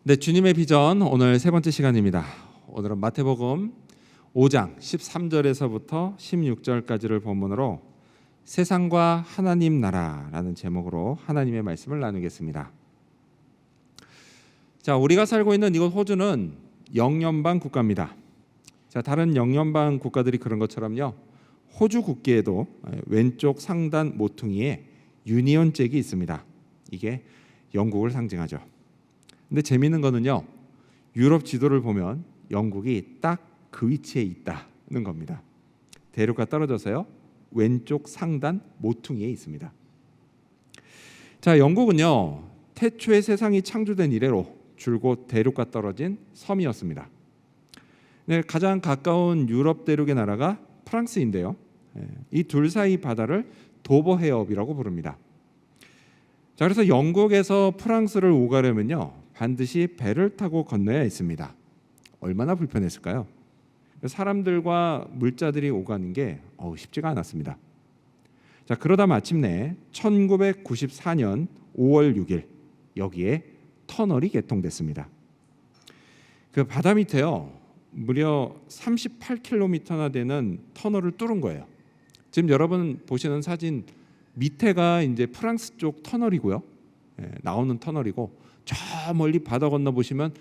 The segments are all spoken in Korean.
네, 주님의 비전 오늘 세 번째 시간입니다. 오늘은 마태복음 5장 13절에서부터 16절까지를 본문으로 세상과 하나님 나라라는 제목으로 하나님의 말씀을 나누겠습니다. 자, 우리가 살고 있는 이곳 호주는 영연방 국가입니다. 자, 다른 영연방 국가들이 그런 것처럼요, 호주 국기에도 왼쪽 상단 모퉁이에 유니온 잭이 있습니다. 이게 영국을 상징하죠. 근데 재미있는 거는요, 유럽 지도를 보면 영국이 딱 그 위치에 있다는 겁니다. 대륙과 떨어져서요, 왼쪽 상단 모퉁이에 있습니다. 자, 영국은요, 태초에 세상이 창조된 이래로 줄곧 대륙과 떨어진 섬이었습니다. 네, 가장 가까운 유럽 대륙의 나라가 프랑스인데요, 이 둘 사이 바다를 도버 해협이라고 부릅니다. 자, 그래서 영국에서 프랑스를 오가려면요, 반드시 배를 타고 건너야 했습니다. 얼마나 불편했을까요? 사람들과 물자들이 오가는 게 쉽지가 않았습니다. 자, 그러다 마침내 1994년 5월 6일 여기에 터널이 개통됐습니다. 그 바다 밑에요, 무려 38km나 되는 터널을 뚫은 거예요. 지금 여러분 보시는 사진 밑에가 이제 프랑스 쪽 터널이고요, 나오는 터널이고, 저 멀리 바다 건너 보시면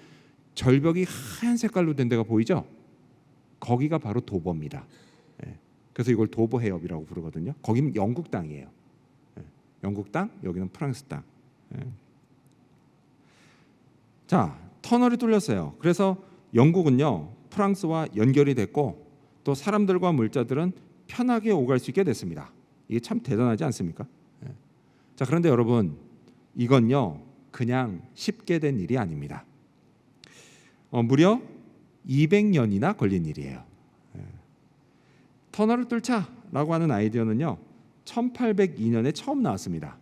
절벽이 하얀 색깔로 된 데가 보이죠? 거기가 바로 도버입니다. 그래서 이걸 도버 해협이라고 부르거든요. 거기는 영국 땅이에요. 영국 땅, 여기는 프랑스 땅. 자, 터널이 뚫렸어요. 그래서 영국은요, 프랑스와 연결이 됐고, 또 사람들과 물자들은 편하게 오갈 수 있게 됐습니다. 이게 참 대단하지 않습니까? 자, 그런데 여러분, 이건요, 그냥 쉽게 된 일이 아닙니다. 무려 200년이나 걸린 일이에요. 터널을 뚫자라고 하는 아이디어는요, 1802년에 처음 나왔습니다.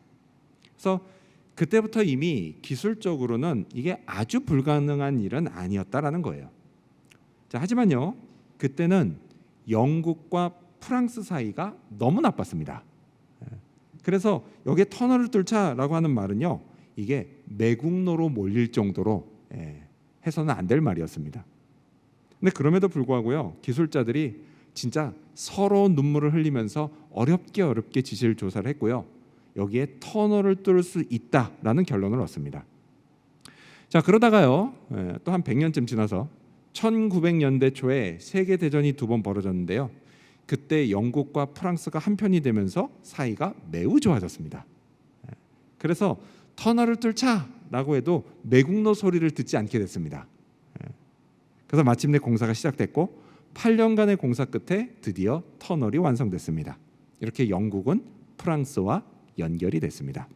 그래서 그때부터 이미 기술적으로는 이게 아주 불가능한 일은 아니었다라는 거예요. 자, 하지만요, 그때는 영국과 프랑스 사이가 너무 나빴습니다. 그래서 여기에 터널을 뚫자라고 하는 말은요, 이게 매국노로 몰릴 정도로 해서는 안 될 말이었습니다. 근데 그럼에도 불구하고요, 기술자들이 진짜 서로 눈물을 흘리면서 어렵게 지질 조사를 했고요, 여기에 터널을 뚫을 수 있다라는 결론을 얻습니다. 자, 그러다가요, 또 한 100년쯤 지나서 1900년대 초에 세계 대전이 두 번 벌어졌는데요, 그때 영국과 프랑스가 한편이 되면서 사이가 매우 좋아졌습니다. 그래서 터널을 뚫자라고 해도 매국노 소리를 듣지 않게 됐습니다. 그래서 마침내 공사가 시작됐고 8년간의 공사 끝에 드디어 터널이 완성됐습니다. 이렇게 영국은 프랑스와 연결이 됐습니다.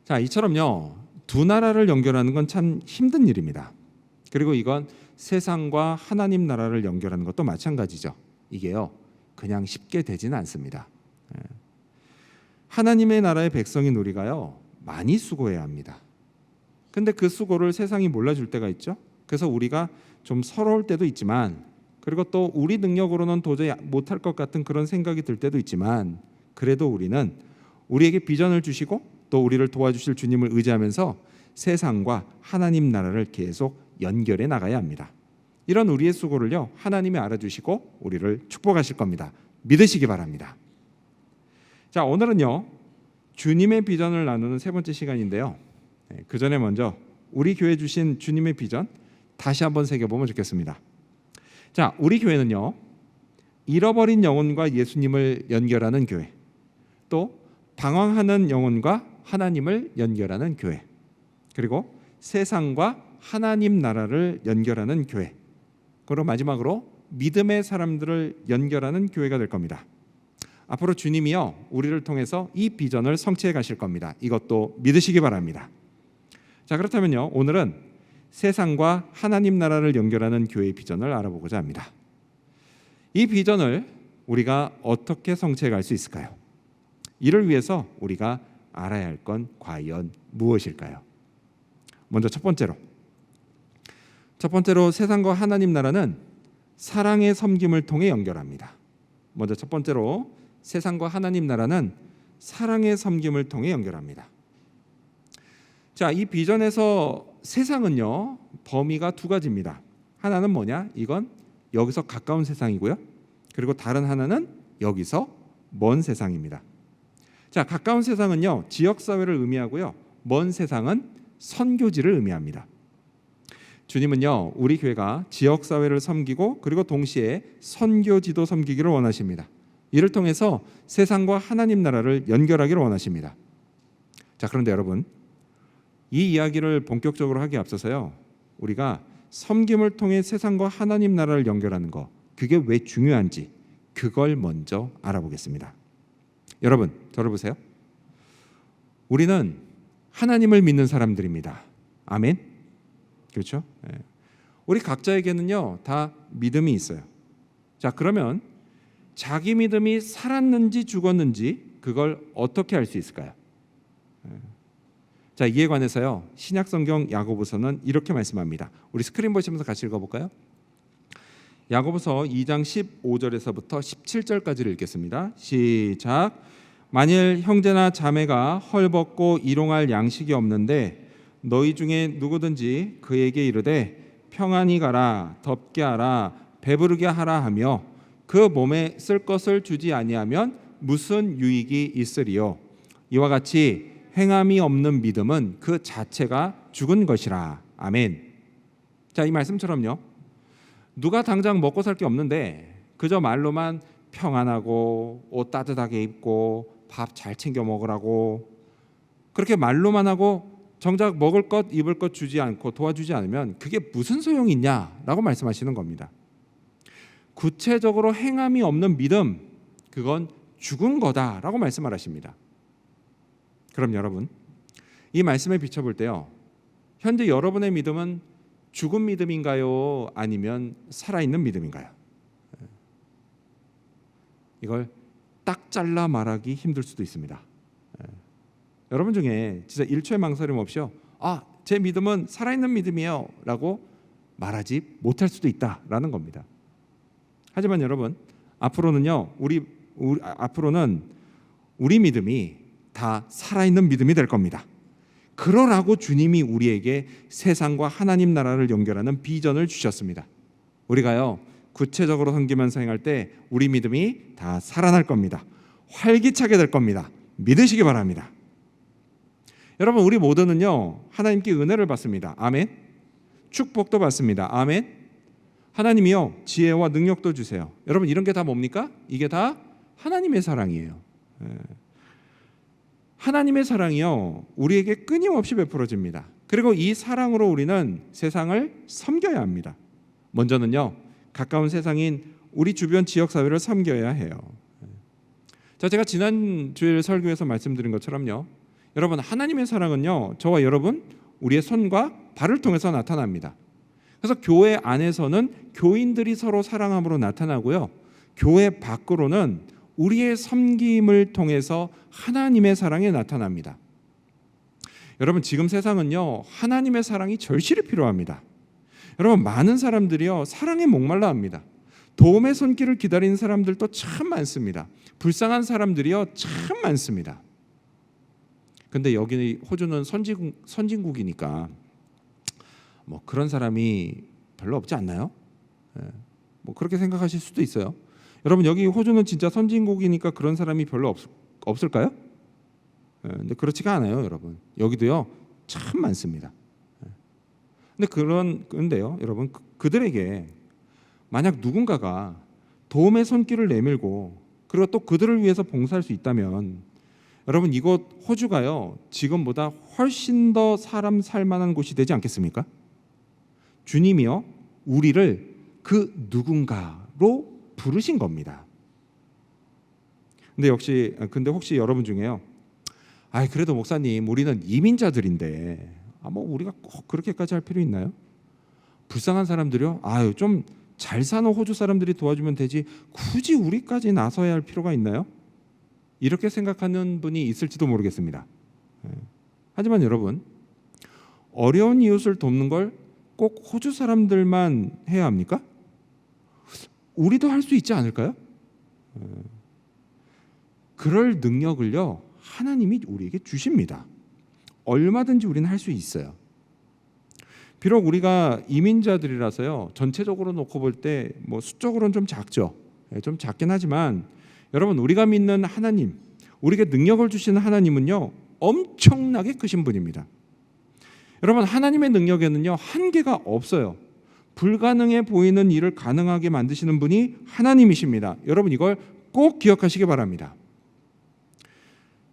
자, 이처럼요, 두 나라를 연결하는 건 참 힘든 일입니다. 그리고 이건 세상과 하나님 나라를 연결하는 것도 마찬가지죠. 이게요, 그냥 쉽게 되지는 않습니다. 하나님의 나라의 백성인 우리가요, 많이 수고해야 합니다. 근데 그 수고를 세상이 몰라줄 때가 있죠. 그래서 우리가 좀 서러울 때도 있지만, 그리고 또 우리 능력으로는 도저히 못할 것 같은 그런 생각이 들 때도 있지만, 그래도 우리는 우리에게 비전을 주시고 또 우리를 도와주실 주님을 의지하면서 세상과 하나님 나라를 계속 연결해 나가야 합니다. 이런 우리의 수고를요, 하나님이 알아주시고 우리를 축복하실 겁니다. 믿으시기 바랍니다. 자, 오늘은요, 주님의 비전을 나누는 세 번째 시간인데요, 그 전에 먼저 우리 교회 주신 주님의 비전 다시 한번 새겨보면 좋겠습니다. 자, 우리 교회는요, 잃어버린 영혼과 예수님을 연결하는 교회, 또 방황하는 영혼과 하나님을 연결하는 교회, 그리고 세상과 하나님 나라를 연결하는 교회, 그리고 마지막으로 믿음의 사람들을 연결하는 교회가 될 겁니다. 앞으로 주님이요, 우리를 통해서 이 비전을 성취해 가실 겁니다. 이것도 믿으시기 바랍니다. 자, 그렇다면요, 오늘은 세상과 하나님 나라를 연결하는 교회의 비전을 알아보고자 합니다. 이 비전을 우리가 어떻게 성취해 갈 수 있을까요? 이를 위해서 우리가 알아야 할 건 과연 무엇일까요? 먼저 첫 번째로 세상과 하나님 나라는 사랑의 섬김을 통해 연결합니다. 먼저 첫 번째로 세상과 하나님 나라는 사랑의 섬김을 통해 연결합니다. 자, 이 비전에서 세상은요 범위가 두 가지입니다. 하나는 뭐냐? 이건 여기서 가까운 세상이고요. 그리고 다른 하나는 여기서 먼 세상입니다. 자, 가까운 세상은요 지역 사회를 의미하고요. 먼 세상은 선교지를 의미합니다. 주님은요 우리 교회가 지역 사회를 섬기고 그리고 동시에 선교지도 섬기기를 원하십니다. 이를 통해서 세상과 하나님 나라를 연결하기를 원하십니다. 자, 그런데 여러분, 이 이야기를 본격적으로 하기에 앞서서요 우리가 섬김을 통해 세상과 하나님 나라를 연결하는 거, 그게 왜 중요한지 그걸 먼저 알아보겠습니다. 여러분, 저를 보세요. 우리는 하나님을 믿는 사람들입니다. 아멘. 그렇죠? 우리 각자에게는요 다 믿음이 있어요. 자, 그러면 자기 믿음이 살았는지 죽었는지 그걸 어떻게 알 수 있을까요? 자, 이에 관해서요 신약성경 야고보서는 이렇게 말씀합니다. 우리 스크린 보시면서 같이 읽어볼까요? 야고보서 2장 15절에서부터 17절까지를 읽겠습니다. 시작. 만일 형제나 자매가 헐벗고 일용할 양식이 없는데 너희 중에 누구든지 그에게 이르되 평안히 가라, 덥게 하라, 배부르게 하라 하며 그 몸에 쓸 것을 주지 아니하면 무슨 유익이 있으리요? 이와 같이 행함이 없는 믿음은 그 자체가 죽은 것이라. 아멘. 자, 이 말씀처럼요 누가 당장 먹고 살 게 없는데 그저 말로만 평안하고 옷 따뜻하게 입고 밥 잘 챙겨 먹으라고 그렇게 말로만 하고 정작 먹을 것 입을 것 주지 않고 도와주지 않으면 그게 무슨 소용이 있냐라고 말씀하시는 겁니다. 구체적으로 행함이 없는 믿음, 그건 죽은 거다라고 말씀을 하십니다. 그럼 여러분, 이 말씀에 비춰볼 때요 현재 여러분의 믿음은 죽은 믿음인가요? 아니면 살아있는 믿음인가요? 이걸 딱 잘라 말하기 힘들 수도 있습니다. 여러분 중에 진짜 1초의 망설임 없이요 제 믿음은 살아있는 믿음이에요 라고 말하지 못할 수도 있다라는 겁니다. 하지만 여러분, 앞으로는요 앞으로는 우리 믿음이 다 살아있는 믿음이 될 겁니다. 그러라고 주님이 우리에게 세상과 하나님 나라를 연결하는 비전을 주셨습니다. 우리가요 구체적으로 섬기면서 행할 때 우리 믿음이 다 살아날 겁니다. 활기차게 될 겁니다. 믿으시기 바랍니다. 여러분, 우리 모두는요 하나님께 은혜를 받습니다. 아멘. 축복도 받습니다. 아멘. 하나님이요 지혜와 능력도 주세요. 여러분, 이런 게 다 뭡니까? 이게 다 하나님의 사랑이에요. 하나님의 사랑이요 우리에게 끊임없이 베풀어집니다. 그리고 이 사랑으로 우리는 세상을 섬겨야 합니다. 먼저는요 가까운 세상인 우리 주변 지역사회를 섬겨야 해요. 자, 제가 지난 주일 설교에서 말씀드린 것처럼요 여러분, 하나님의 사랑은요 저와 여러분 우리의 손과 발을 통해서 나타납니다. 그래서 교회 안에서는 교인들이 서로 사랑함으로 나타나고요 교회 밖으로는 우리의 섬김을 통해서 하나님의 사랑이 나타납니다. 여러분, 지금 세상은요 하나님의 사랑이 절실히 필요합니다. 여러분, 많은 사람들이요 사랑에 목말라 합니다. 도움의 손길을 기다리는 사람들도 참 많습니다. 불쌍한 사람들이요 참 많습니다. 근데 여기 호주는 선진국이니까 뭐 그런 사람이 별로 없지 않나요? 뭐 그렇게 생각하실 수도 있어요. 여러분, 여기 호주는 진짜 선진국이니까 그런 사람이 별로 없을까요? 근데 그렇지가 않아요, 여러분. 여기도요 참 많습니다. 그런데요, 여러분, 그들에게 만약 누군가가 도움의 손길을 내밀고 그리고 또 그들을 위해서 봉사할 수 있다면 여러분, 이곳 호주가요 지금보다 훨씬 더 사람 살만한 곳이 되지 않겠습니까? 주님이요 우리를 그 누군가로 부르신 겁니다. 근데 혹시 여러분 중에요 그래도 목사님 우리는 이민자들인데 뭐 우리가 꼭 그렇게까지 할 필요 있나요? 불쌍한 사람들이요 좀 잘 사는 호주 사람들이 도와주면 되지 굳이 우리까지 나서야 할 필요가 있나요? 이렇게 생각하는 분이 있을지도 모르겠습니다. 하지만 여러분, 어려운 이웃을 돕는 걸 꼭 호주 사람들만 해야 합니까? 우리도 할 수 있지 않을까요? 그럴 능력을요 하나님이 우리에게 주십니다. 얼마든지 우리는 할 수 있어요. 비록 우리가 이민자들이라서요, 전체적으로 놓고 볼 때 뭐 수적으로는 좀 작죠. 좀 작긴 하지만 여러분, 우리가 믿는 하나님, 우리에게 능력을 주시는 하나님은요, 엄청나게 크신 분입니다. 여러분, 하나님의 능력에는요, 한계가 없어요. 불가능해 보이는 일을 가능하게 만드시는 분이 하나님이십니다. 여러분, 이걸 꼭 기억하시기 바랍니다.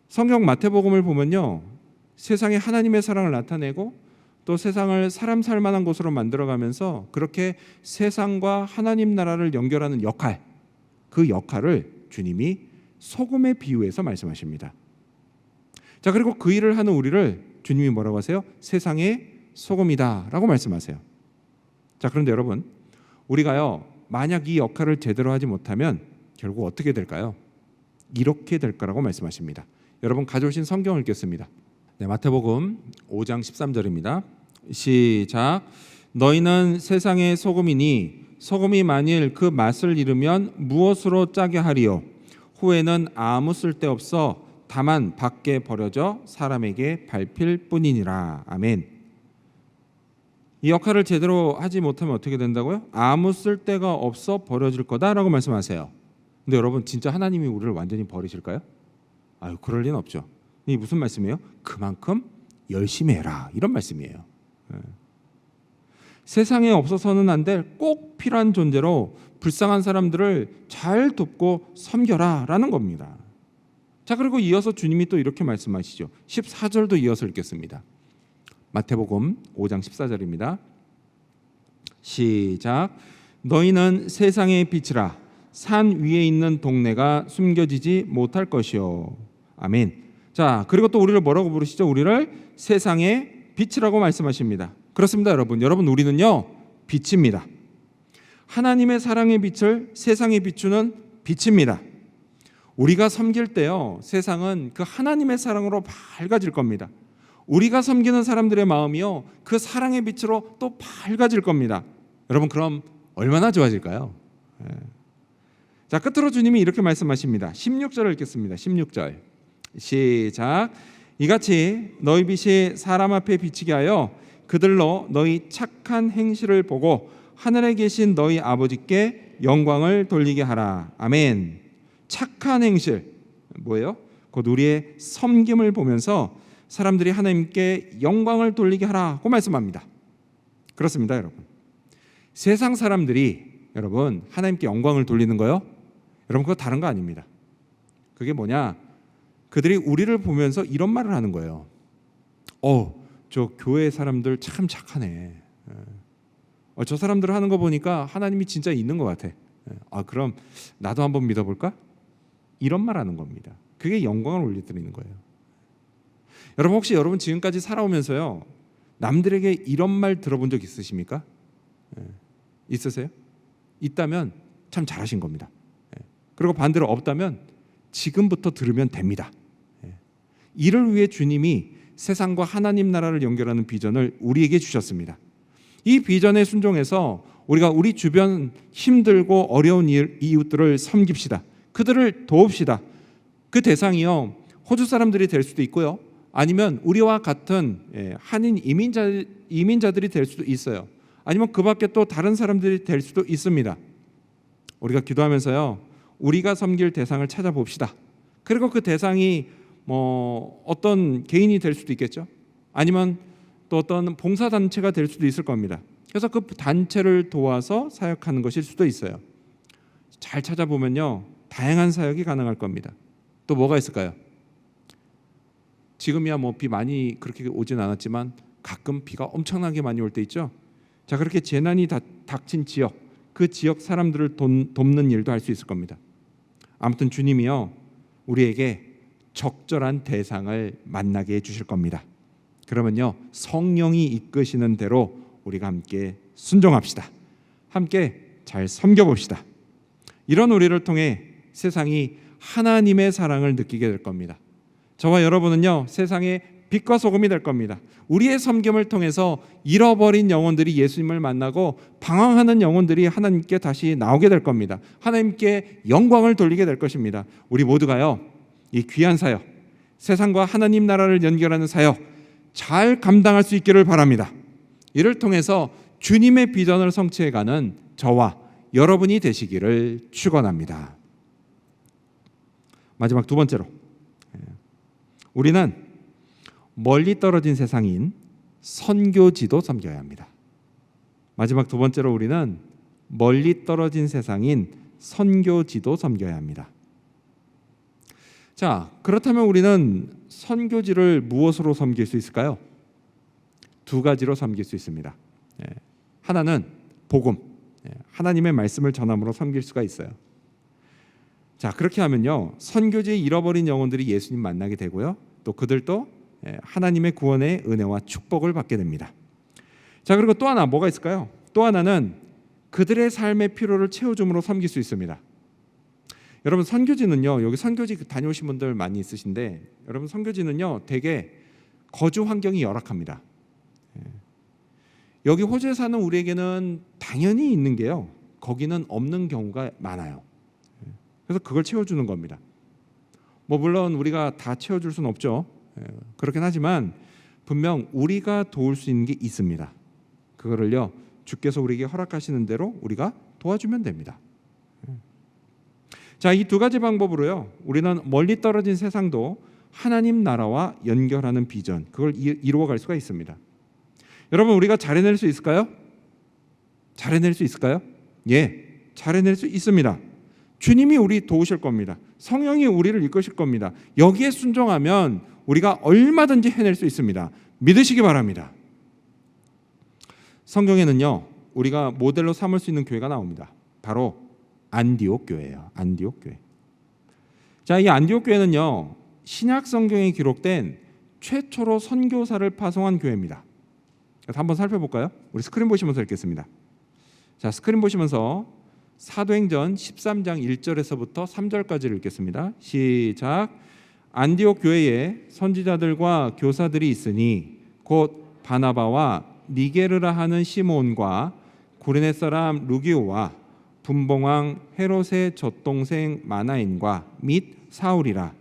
성경 마태복음을 보면요, 세상에 하나님의 사랑을 나타내고 또 세상을 사람 살 만한 곳으로 만들어가면서 그렇게 세상과 하나님 나라를 연결하는 역할, 그 역할을 주님이 소금에 비유해서 말씀하십니다. 자, 그리고 그 일을 하는 우리를 주님이 뭐라고 하세요? 세상의 소금이다 라고 말씀하세요. 자, 그런데 여러분, 우리가요, 만약 이 역할을 제대로 하지 못하면 결국 어떻게 될까요? 이렇게 될 거라고 말씀하십니다. 여러분, 가져오신 성경을 읽겠습니다. 네, 마태복음 5장 13절입니다. 시작. 너희는 세상의 소금이니 소금이 만일 그 맛을 잃으면 무엇으로 짜게 하리요? 후에는 아무 쓸데없어 다만 밖에 버려져 사람에게 밟힐 뿐이니라. 아멘. 이 역할을 제대로 하지 못하면 어떻게 된다고요? 아무 쓸데가 없어 버려질 거다라고 말씀하세요. 근데 여러분, 진짜 하나님이 우리를 완전히 버리실까요? 아유, 그럴 리는 없죠. 이게 무슨 말씀이에요? 그만큼 열심히 해라, 이런 말씀이에요. 세상에 없어서는 안 될 꼭 필요한 존재로 불쌍한 사람들을 잘 돕고 섬겨라 라는 겁니다. 자, 그리고 이어서 주님이 또 이렇게 말씀하시죠. 14절도 이어서 읽겠습니다. 마태복음 5장 14절입니다. 시작. 너희는 세상의 빛이라. 산 위에 있는 동네가 숨겨지지 못할 것이요. 아멘. 자, 그리고 또 우리를 뭐라고 부르시죠? 우리를 세상의 빛이라고 말씀하십니다. 그렇습니다, 여러분. 여러분, 우리는요, 빛입니다. 하나님의 사랑의 빛을 세상에 비추는 빛입니다. 우리가 섬길 때요, 세상은 그 하나님의 사랑으로 밝아질 겁니다. 우리가 섬기는 사람들의 마음이요, 그 사랑의 빛으로 또 밝아질 겁니다. 여러분, 그럼 얼마나 좋아질까요? 자, 끝으로 주님이 이렇게 말씀하십니다. 16절을 읽겠습니다. 16절 시작. 이같이 너희 빛이 사람 앞에 비치게 하여 그들로 너희 착한 행실을 보고 하늘에 계신 너희 아버지께 영광을 돌리게 하라. 아멘. 착한 행실 뭐예요? 곧 우리의 섬김을 보면서 사람들이 하나님께 영광을 돌리게 하라고 말씀합니다. 그렇습니다, 여러분. 세상 사람들이 여러분 하나님께 영광을 돌리는 거요, 여러분 그거 다른 거 아닙니다. 그게 뭐냐? 그들이 우리를 보면서 이런 말을 하는 거예요. 저 교회 사람들 참 착하네. 저 사람들 하는 거 보니까 하나님이 진짜 있는 것 같아. 그럼 나도 한번 믿어볼까? 이런 말 하는 겁니다. 그게 영광을 올려드리는 거예요. 여러분, 혹시 여러분 지금까지 살아오면서요, 남들에게 이런 말 들어본 적 있으십니까? 있으세요? 있다면 참 잘하신 겁니다. 그리고 반대로 없다면 지금부터 들으면 됩니다. 이를 위해 주님이 세상과 하나님 나라를 연결하는 비전을 우리에게 주셨습니다. 이 비전에 순종해서 우리가 우리 주변 힘들고 어려운 이웃들을 섬깁시다. 그들을 도웁시다. 그 대상이요, 호주 사람들이 될 수도 있고요, 아니면 우리와 같은 한인 이민자들이 될 수도 있어요. 아니면 그 밖에 또 다른 사람들이 될 수도 있습니다. 우리가 기도하면서요, 우리가 섬길 대상을 찾아봅시다. 그리고 그 대상이 어떤 개인이 될 수도 있겠죠. 아니면 또 어떤 봉사단체가 될 수도 있을 겁니다. 그래서 그 단체를 도와서 사역하는 것일 수도 있어요. 잘 찾아보면요, 다양한 사역이 가능할 겁니다. 또 뭐가 있을까요? 지금이야 비 많이 그렇게 오진 않았지만 가끔 비가 엄청나게 많이 올 때 있죠. 자, 그렇게 재난이 닥친 지역, 그 지역 사람들을 돕는 일도 할 수 있을 겁니다. 아무튼 주님이요, 우리에게 적절한 대상을 만나게 해주실 겁니다. 그러면요, 성령이 이끄시는 대로 우리가 함께 순종합시다. 함께 잘 섬겨봅시다. 이런 우리를 통해 세상이 하나님의 사랑을 느끼게 될 겁니다. 저와 여러분은요, 세상의 빛과 소금이 될 겁니다. 우리의 섬김을 통해서 잃어버린 영혼들이 예수님을 만나고 방황하는 영혼들이 하나님께 다시 나오게 될 겁니다. 하나님께 영광을 돌리게 될 것입니다. 우리 모두가요, 이 귀한 사역, 세상과 하나님 나라를 연결하는 사역 잘 감당할 수 있기를 바랍니다. 이를 통해서 주님의 비전을 성취해가는 저와 여러분이 되시기를 축원합니다. 마지막 두 번째로, 우리는 멀리 떨어진 세상인 선교지도 섬겨야 합니다. 마지막 두 번째로, 우리는 멀리 떨어진 세상인 선교지도 섬겨야 합니다. 자, 그렇다면 우리는 선교지를 무엇으로 섬길 수 있을까요? 두 가지로 섬길 수 있습니다. 하나는 복음, 하나님의 말씀을 전함으로 섬길 수가 있어요. 자, 그렇게 하면요, 선교지에 잃어버린 영혼들이 예수님 만나게 되고요, 또 그들도 하나님의 구원의 은혜와 축복을 받게 됩니다. 자, 그리고 또 하나 뭐가 있을까요? 또 하나는 그들의 삶의 필요를 채워줌으로 섬길 수 있습니다. 여러분, 선교지는요, 여기 선교지 다녀오신 분들 많이 있으신데, 여러분, 선교지는요 되게 거주 환경이 열악합니다. 여기 호주에 사는 우리에게는 당연히 있는 게요, 거기는 없는 경우가 많아요. 그래서 그걸 채워주는 겁니다. 뭐 물론 우리가 다 채워줄 수는 없죠. 그렇긴 하지만 분명 우리가 도울 수 있는 게 있습니다. 그거를요, 주께서 우리에게 허락하시는 대로 우리가 도와주면 됩니다. 자, 이 두 가지 방법으로요, 우리는 멀리 떨어진 세상도 하나님 나라와 연결하는 비전, 그걸 이루어갈 수가 있습니다. 여러분, 우리가 잘 해낼 수 있을까요? 잘 해낼 수 있을까요? 예, 잘 해낼 수 있습니다. 주님이 우리 도우실 겁니다. 성령이 우리를 이끄실 겁니다. 여기에 순종하면 우리가 얼마든지 해낼 수 있습니다. 믿으시기 바랍니다. 성경에는요, 우리가 모델로 삼을 수 있는 교회가 나옵니다. 바로 안디옥 교회예요. 안디옥 교회. 자, 이 안디옥 교회는요, 신약 성경에 기록된 최초로 선교사를 파송한 교회입니다. 그래서 한번 살펴볼까요? 우리 스크린 보시면서 읽겠습니다. 자, 스크린 보시면서 사도행전 13장 1절에서부터 3절까지를 읽겠습니다. 시작. 안디옥 교회에 선지자들과 교사들이 있으니 곧 바나바와 니게르라 하는 시몬과 구레네 사람 루기오와 분봉왕 헤롯의 젖동생 마나인과 및 사울이라.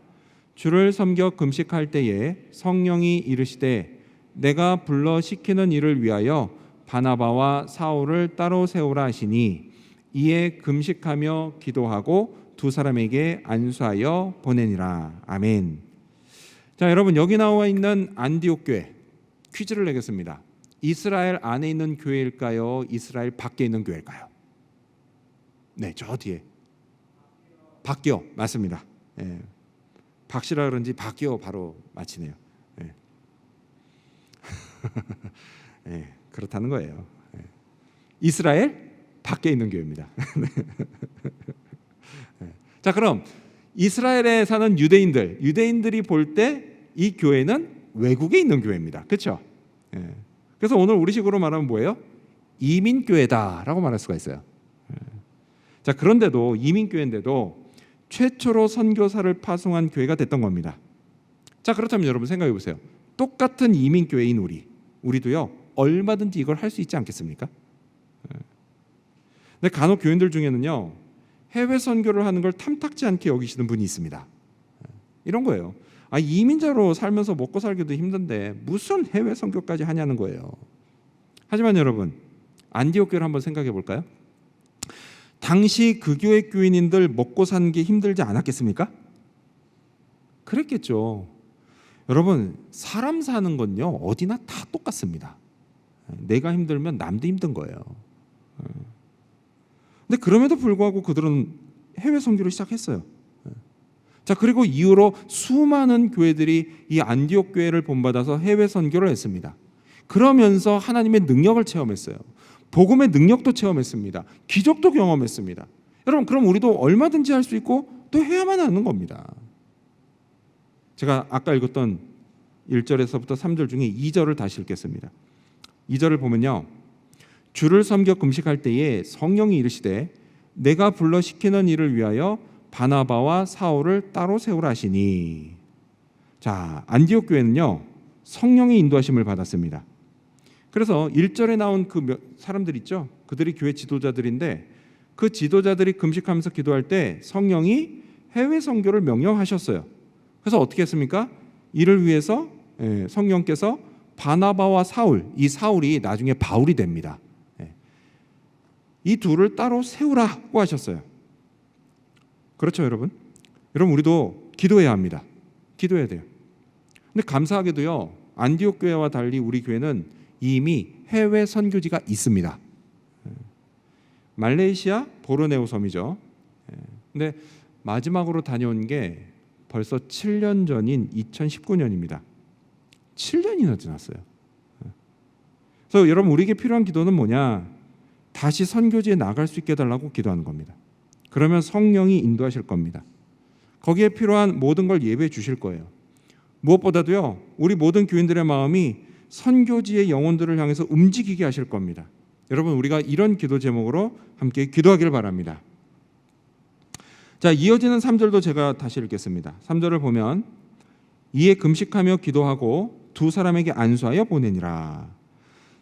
주를 섬겨 금식할 때에 성령이 이르시되 내가 불러 시키는 일을 위하여 바나바와 사울을 따로 세우라 하시니 이에 금식하며 기도하고 두 사람에게 안수하여 보내니라. 아멘. 자, 여러분, 여기 나와 있는 안디옥 교회, 퀴즈를 내겠습니다. 이스라엘 안에 있는 교회일까요? 이스라엘 밖에 있는 교회일까요? 네, 저 뒤에. 밖이요. 맞습니다. 예. 박씨라 그런지 밖이요 바로 맞히네요. 예. 예, 그렇다는 거예요. 예. 이스라엘 밖에 있는 교회입니다. 자, 그럼 이스라엘에 사는 유대인들이 볼 때 이 교회는 외국에 있는 교회입니다. 그렇죠? 예. 그래서 오늘 우리식으로 말하면 뭐예요? 이민교회다라고 말할 수가 있어요. 예. 자, 그런데도 이민교회인데도 최초로 선교사를 파송한 교회가 됐던 겁니다. 자, 그렇다면 여러분 생각해 보세요. 똑같은 이민교회인 우리도요, 얼마든지 이걸 할 수 있지 않겠습니까? 근데 간혹 교인들 중에는요, 해외 선교를 하는 걸 탐탁지 않게 여기시는 분이 있습니다. 이런 거예요. 아, 이민자로 살면서 먹고 살기도 힘든데 무슨 해외 선교까지 하냐는 거예요. 하지만 여러분, 안디옥 교회를 한번 생각해 볼까요? 당시 그 교회 교인인들 먹고 사는 게 힘들지 않았겠습니까? 그랬겠죠. 여러분, 사람 사는 건요, 어디나 다 똑같습니다. 내가 힘들면 남도 힘든 거예요. 근데 그럼에도 불구하고 그들은 해외 선교를 시작했어요. 자, 그리고 이후로 수많은 교회들이 이 안디옥 교회를 본받아서 해외 선교를 했습니다. 그러면서 하나님의 능력을 체험했어요. 복음의 능력도 체험했습니다. 기적도 경험했습니다. 여러분, 그럼 우리도 얼마든지 할 수 있고 또 해야만 하는 겁니다. 제가 아까 읽었던 1절에서부터 3절 중에 2절을 다시 읽겠습니다. 2절을 보면요, 주를 섬겨 금식할 때에 성령이 이르시되 내가 불러 시키는 일을 위하여 바나바와 사울을 따로 세우라 하시니. 자, 안디옥 교회는요, 성령의 인도하심을 받았습니다. 그래서 1절에 나온 그 사람들 있죠, 그들이 교회 지도자들인데 그 지도자들이 금식하면서 기도할 때 성령이 해외 선교를 명령하셨어요. 그래서 어떻게 했습니까? 이를 위해서 성령께서 바나바와 사울, 이 사울이 나중에 바울이 됩니다. 이 둘을 따로 세우라고 하셨어요. 그렇죠, 여러분? 여러분, 우리도 기도해야 합니다. 기도해야 돼요. 근데 감사하게도요, 안디옥 교회와 달리 우리 교회는 이미 해외 선교지가 있습니다. 말레이시아 보르네오 섬이죠. 근데 마지막으로 다녀온 게 벌써 7년 전인 2019년입니다. 7년이나 지났어요. 그래서 여러분, 우리에게 필요한 기도는 뭐냐? 다시 선교지에 나갈 수 있게 해달라고 기도하는 겁니다. 그러면 성령이 인도하실 겁니다. 거기에 필요한 모든 걸 예배해 주실 거예요. 무엇보다도요, 우리 모든 교인들의 마음이 선교지의 영혼들을 향해서 움직이게 하실 겁니다. 여러분, 우리가 이런 기도 제목으로 함께 기도하기를 바랍니다. 자, 이어지는 3절도 제가 다시 읽겠습니다. 3절을 보면 이에 금식하며 기도하고 두 사람에게 안수하여 보내니라.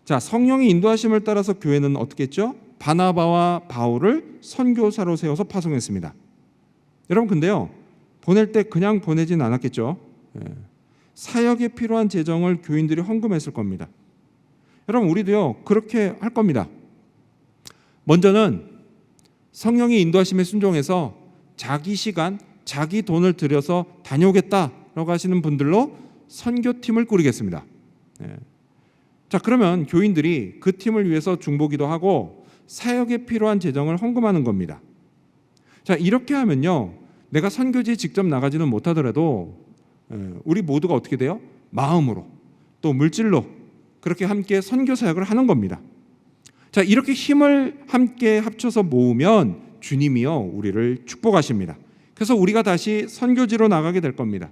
자, 성령의 인도하심을 따라서 교회는 어떻게 했죠? 바나바와 바울을 선교사로 세워서 파송했습니다. 여러분, 근데요, 보낼 때 그냥 보내진 않았겠죠? 사역에 필요한 재정을 교인들이 헌금했을 겁니다. 여러분, 우리도요 그렇게 할 겁니다. 먼저는 성령의 인도하심에 순종해서 자기 시간, 자기 돈을 들여서 다녀오겠다라고 하시는 분들로 선교팀을 꾸리겠습니다. 자, 그러면 교인들이 그 팀을 위해서 중보기도 하고 사역에 필요한 재정을 헌금하는 겁니다. 자, 이렇게 하면요, 내가 선교지에 직접 나가지는 못하더라도 우리 모두가 어떻게 돼요? 마음으로 또 물질로 그렇게 함께 선교 사역을 하는 겁니다. 자, 이렇게 힘을 함께 합쳐서 모으면 주님이요 우리를 축복하십니다. 그래서 우리가 다시 선교지로 나가게 될 겁니다.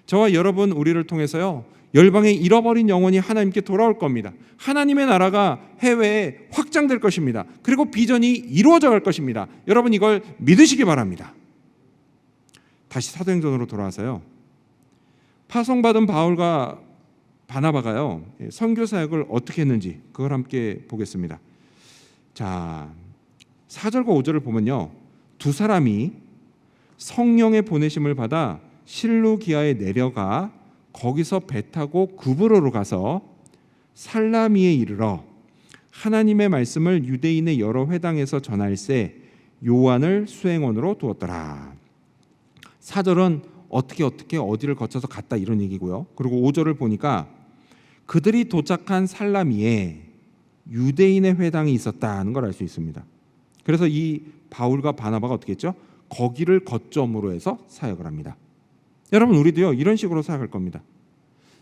저와 여러분, 우리를 통해서요 열방의 잃어버린 영혼이 하나님께 돌아올 겁니다. 하나님의 나라가 해외에 확장될 것입니다. 그리고 비전이 이루어져 갈 것입니다. 여러분, 이걸 믿으시기 바랍니다. 다시 사도행전으로 돌아와서요, 파송받은 바울과 바나바가요 선교 사역을 어떻게 했는지 그걸 함께 보겠습니다. 자, 4절과 5절을 보면요, 두 사람이 성령의 보내심을 받아 실루기아에 내려가 거기서 배 타고 구브로로 가서 살라미에 이르러 하나님의 말씀을 유대인의 여러 회당에서 전할세 요한을 수행원으로 두었더라. 4절은 어떻게 어디를 거쳐서 갔다 이런 얘기고요. 그리고 5절을 보니까 그들이 도착한 살라미에 유대인의 회당이 있었다는 걸 알 수 있습니다. 그래서 이 바울과 바나바가 어떻게 했죠? 거기를 거점으로 해서 사역을 합니다. 여러분, 우리도요 이런 식으로 사역할 겁니다.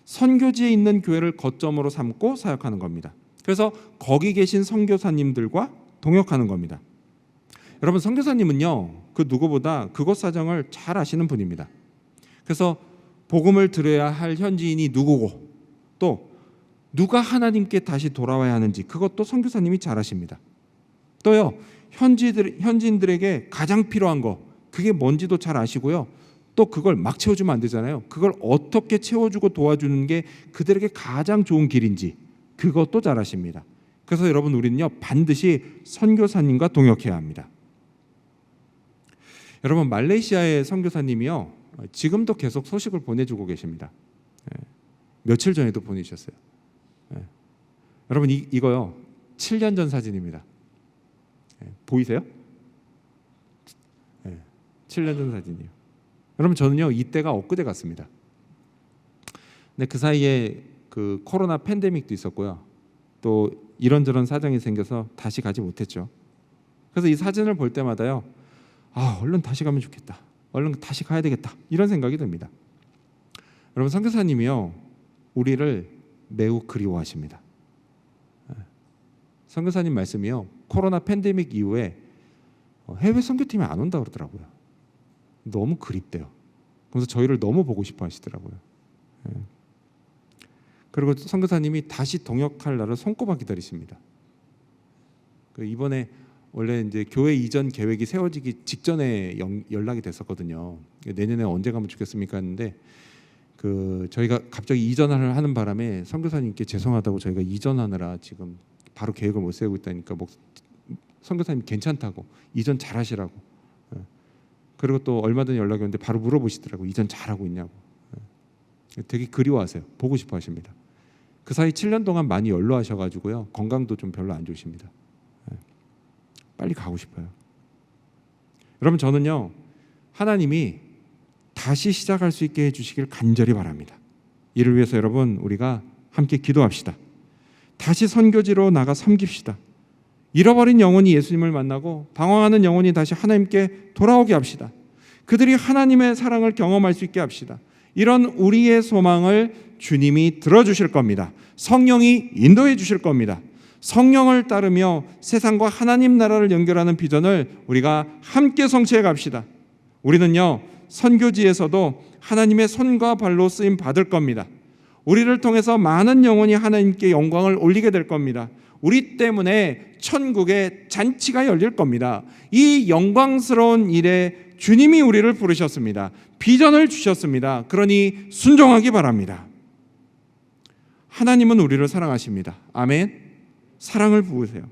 선교지에 있는 교회를 거점으로 삼고 사역하는 겁니다. 그래서 거기 계신 선교사님들과 동역하는 겁니다. 여러분, 선교사님은요 그 누구보다 그곳 사정을 잘 아시는 분입니다. 그래서 복음을 들어야 할 현지인이 누구고 또 누가 하나님께 다시 돌아와야 하는지 그것도 선교사님이 잘 아십니다. 또요 현지인들에게 가장 필요한 거 그게 뭔지도 잘 아시고요. 또 그걸 막 채워주면 안 되잖아요. 그걸 어떻게 채워주고 도와주는 게 그들에게 가장 좋은 길인지 그것도 잘 아십니다. 그래서 여러분, 우리는요 반드시 선교사님과 동역해야 합니다. 여러분, 말레이시아의 선교사님이요 지금도 계속 소식을 보내주고 계십니다. 며칠 전에도 보내주셨어요. 여러분, 이거요 7년 전 사진입니다. 보이세요? 7년 전 사진이요. 여러분, 저는요 이때가 엊그제 갔습니다. 근데 그 사이에 그 코로나 팬데믹도 있었고요. 또 이런저런 사정이 생겨서 다시 가지 못했죠. 그래서 이 사진을 볼 때마다요, 얼른 다시 가면 좋겠다. 얼른 다시 가야 되겠다. 이런 생각이 듭니다. 여러분, 선교사님이요 우리를 매우 그리워하십니다. 선교사님 말씀이요 코로나 팬데믹 이후에 해외 선교팀이 안 온다 그러더라고요. 너무 그립대요. 그래서 저희를 너무 보고 싶어 하시더라고요. 그리고 선교사님이 다시 동역할 날을 손꼽아 기다리십니다. 이번에 원래 이제 교회 이전 계획이 세워지기 직전에 연락이 됐었거든요. 내년에 언제 가면 좋겠습니까 했는데 저희가 갑자기 이전을 하는 바람에 선교사님께 죄송하다고 저희가 이전하느라 지금 바로 계획을 못 세우고 있다니까 선교사님 괜찮다고 이전 잘하시라고. 그리고 또 얼마 전에 연락이 오는데 바로 물어보시더라고요. 이전 잘하고 있냐고. 되게 그리워하세요. 보고 싶어 하십니다. 그 사이 7년 동안 많이 연로하셔가지고요. 건강도 좀 별로 안 좋으십니다. 빨리 가고 싶어요. 여러분, 저는요, 하나님이 다시 시작할 수 있게 해주시길 간절히 바랍니다. 이를 위해서 여러분, 우리가 함께 기도합시다. 다시 선교지로 나가 섬깁시다. 잃어버린 영혼이 예수님을 만나고 방황하는 영혼이 다시 하나님께 돌아오게 합시다. 그들이 하나님의 사랑을 경험할 수 있게 합시다. 이런 우리의 소망을 주님이 들어주실 겁니다. 성령이 인도해 주실 겁니다. 성령을 따르며 세상과 하나님 나라를 연결하는 비전을 우리가 함께 성취해 갑시다. 우리는요, 선교지에서도 하나님의 손과 발로 쓰임 받을 겁니다. 우리를 통해서 많은 영혼이 하나님께 영광을 올리게 될 겁니다. 우리 때문에 천국의 잔치가 열릴 겁니다. 이 영광스러운 일에 주님이 우리를 부르셨습니다. 비전을 주셨습니다. 그러니 순종하기 바랍니다. 하나님은 우리를 사랑하십니다. 아멘. 사랑을 부으세요.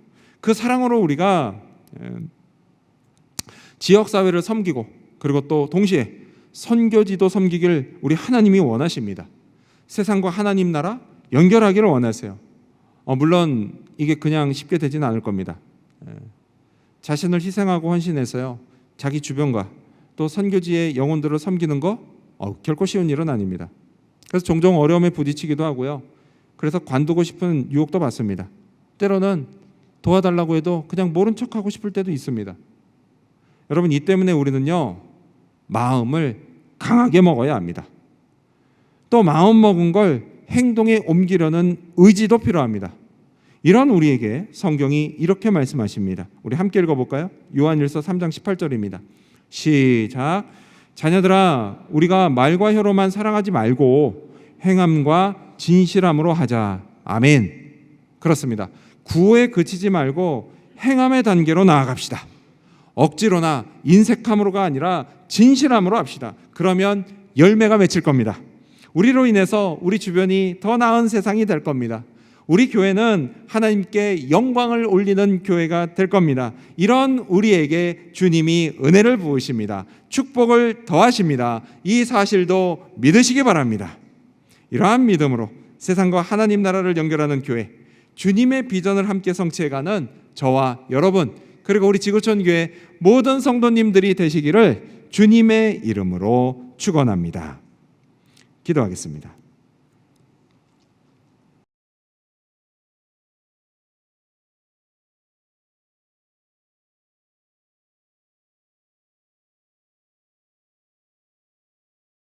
그 사랑으로 우리가 지역사회를 섬기고, 그리고 또 동시에 선교지도 섬기길 우리 하나님이 원하십니다. 세상과 하나님 나라 연결하기를 원하세요. 물론 이게 그냥 쉽게 되지는 않을 겁니다. 자신을 희생하고 헌신해서요, 자기 주변과 또 선교지의 영혼들을 섬기는 거 결코 쉬운 일은 아닙니다. 그래서 종종 어려움에 부딪히기도 하고요. 그래서 관두고 싶은 유혹도 받습니다. 때로는 도와달라고 해도 그냥 모른 척하고 싶을 때도 있습니다. 여러분, 이 때문에 우리는요, 마음을 강하게 먹어야 합니다. 또 마음 먹은 걸 행동에 옮기려는 의지도 필요합니다. 이런 우리에게 성경이 이렇게 말씀하십니다. 우리 함께 읽어볼까요? 요한일서 3장 18절입니다. 시작. 자녀들아, 우리가 말과 혀로만 사랑하지 말고 행함과 진실함으로 하자. 아멘. 그렇습니다. 구호에 그치지 말고 행함의 단계로 나아갑시다. 억지로나 인색함으로가 아니라 진실함으로 합시다. 그러면 열매가 맺힐 겁니다. 우리로 인해서 우리 주변이 더 나은 세상이 될 겁니다. 우리 교회는 하나님께 영광을 올리는 교회가 될 겁니다. 이런 우리에게 주님이 은혜를 부으십니다. 축복을 더하십니다. 이 사실도 믿으시기 바랍니다. 이러한 믿음으로 세상과 하나님 나라를 연결하는 교회, 주님의 비전을 함께 성취해가는 저와 여러분, 그리고 우리 지구촌 교회 모든 성도님들이 되시기를 주님의 이름으로 축원합니다. 기도하겠습니다.